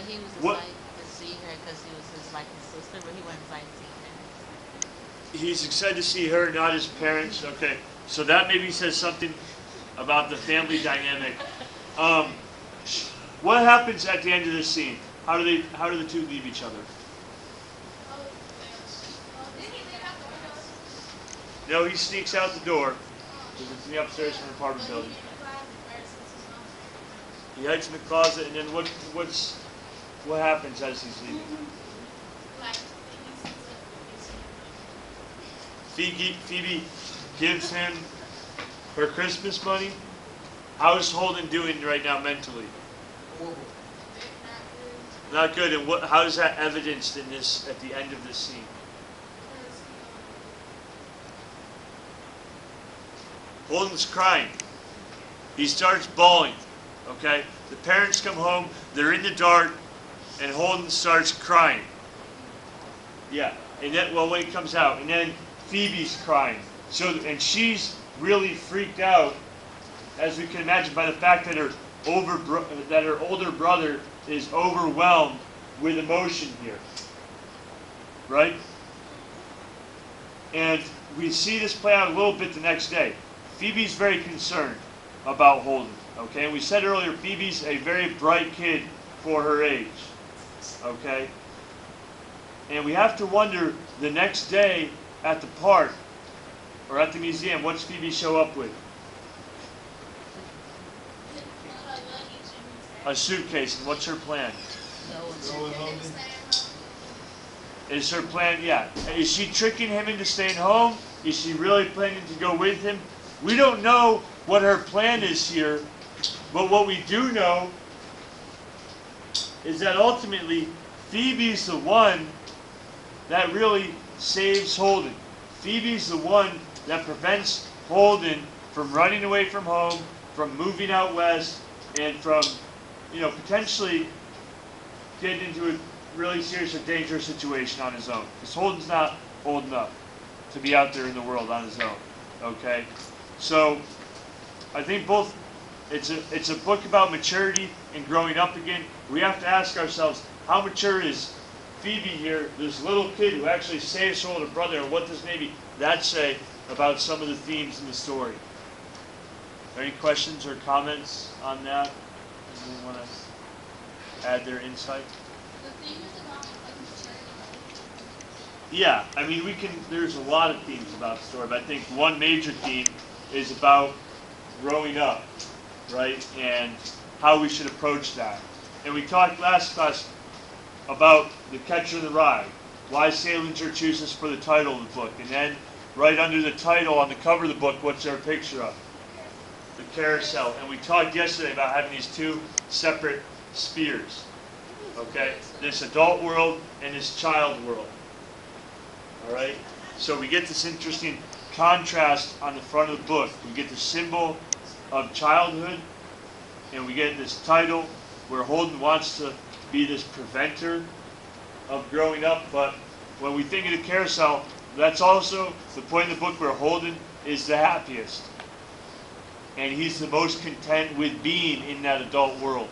But he was What? excited to see her because she was his like his sister, but he wasn't excited to see her. He's excited to see her, not his parents. Okay, so that maybe says something about the family dynamic. What happens at the end of this scene? How do the two leave each other? No, he sneaks out the door because it's in the upstairs from the apartment building. He hides in the closet, and then what happens as he's leaving? Phoebe gives him her Christmas money. How is Holden doing right now mentally? Not good. And how is that evidenced in this at the end of this scene? Holden's crying. He starts bawling. Okay? The parents come home, they're in the dark, and Holden starts crying. Yeah. And then, well, when he comes out, and then Phoebe's crying. And she's really freaked out, as we can imagine, by the fact that her older brother is overwhelmed with emotion here. Right? And we see this play out a little bit the next day. Phoebe's very concerned about Holden. Okay, and we said earlier, Phoebe's a very bright kid for her age. Okay? And we have to wonder, the next day at the park, or at the museum, what's Phoebe show up with? A suitcase, and what's her plan? Is her plan, yeah. Is she tricking him into staying home? Is she really planning to go with him? We don't know what her plan is here, but what we do know is that ultimately Phoebe's the one that really saves Holden. Phoebe's the one that prevents Holden from running away from home, from moving out west, and from, potentially getting into a really serious or dangerous situation on his own. Because Holden's not old enough to be out there in the world on his own. Okay? So, I think it's a book about maturity and growing up again. We have to ask ourselves, how mature is Phoebe here, this little kid who actually saves her older brother, and what does maybe that say about some of the themes in the story? Any questions or comments on that? Does anyone want to add their insight? The theme is about maturity. Yeah, I mean, there's a lot of themes about the story, but I think one major theme is about growing up, right? And how we should approach that. And we talked last class about The Catcher in the Rye, why Salinger chooses for the title of the book. And then right under the title on the cover of the book, what's our picture of? The carousel. And we talked yesterday about having these two separate spheres. Okay? This adult world and this child world. Alright? So we get this interesting contrast on the front of the book. We get the symbol of childhood, and we get this title where Holden wants to be this preventer of growing up. But when we think of the carousel, that's also the point in the book where Holden is the happiest. And he's the most content with being in that adult world.